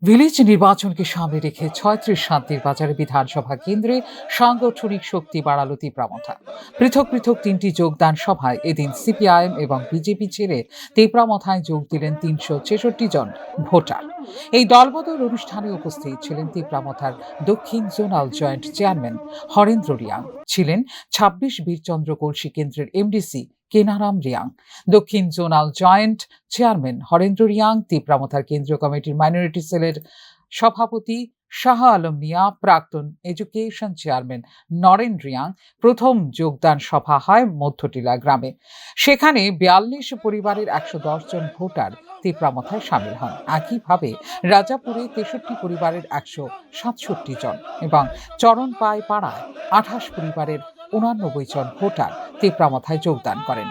Village নির্বাচনকে সামনে রেখে ৩৬ শান্তির বাজারে বিধানসভা কেন্দ্রে সাংগঠনিক শক্তি বাড়ালো তিপ্রামথা। পৃথক পৃথক ৩টি যোগদান সভায় এদিন সিপিআইএম এবং বিজেপি ছেড়ে তিপ্রামথায় যোগ দিলেন ৩৬৬ জন ভোটার। এই দলবদল অনুষ্ঠানে উপস্থিত ছিলেন তিপ্রামথার দক্ষিণ zonal joint chairman Harendra Reang, ছিলেন ২৬ বীরচন্দ্র কলসি কেন্দ্রের এমডিসি কেনারাম রিয়াং, দক্ষিণ zonal joint chairman Harendra Reang, তিপ্রামথার কেন্দ্রীয় কমিটির মাইনরিটি সেলের সভাপতি শাহ আলম মিয়া, প্রাক্তন এডুকেশন চেয়ারম্যান নরেন রিয়াং। প্রথম যোগদান সভা হয় মধ্যটিলা গ্রামে। সেখানে ৪২ পরিবারের ১১০ জন ভোটার তিপ্রামথায় সামিল হন। একইভাবে রাজাপুরে ৬৩ পরিবারের ১৬৭ জন এবং চরণপাই পাড়ায় ২৮ পরিবারের ৮৯ জন ভোটার তিপ্রামথায় যোগদান করেন।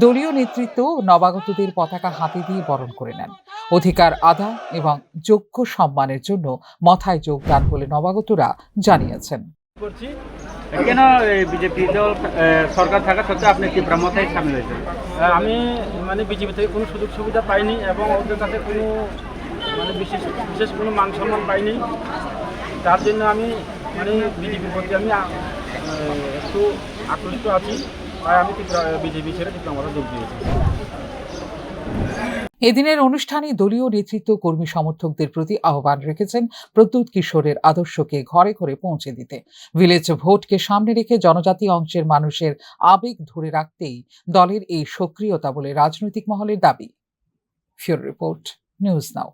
দলীয় নেতৃত্ব নবাগতদের পতাকা হাতে দিয়ে বরণ করে নেন। অধিকার আদায় এবং যোগ্য সম্মানের জন্য মথায় যোগদান বলে নবাগতরা জানিয়েছেন। কেন বিজেপি দল সরকার থাকা সত্ত্বেও আপনি তিপ্রামথায় সামিল হয়েছেন? আমি বিজেপি থেকে কোনো সুযোগ সুবিধা পাইনি এবং ওদের কাছে কোনো বিশেষ কোনো মান সম্মান পাইনি। তার জন্য আমি বিজেপির প্রতি আমি একটু আকৃষ্ট আছি, তাই আমি বিজেপি ছেড়ে তিপ্রামথা যোগ দিয়েছি। এদিনের অনুষ্ঠানে দলীয় নেতৃত্ব কর্মী সমর্থকদের প্রতি আহ্বান রেখেছেন প্রদ্যুৎ কিশোরের আদর্শকে ঘরে ঘরে পৌঁছে দিতে। ভিলেজ ভোটকে সামনে রেখে জনজাতি অংশের মানুষের আবেগ ধরে রাখতেই দলের এই সক্রিয়তা বলে রাজনৈতিক মহলের দাবি। ফিউরো রিপোর্ট, নিউজ নাও।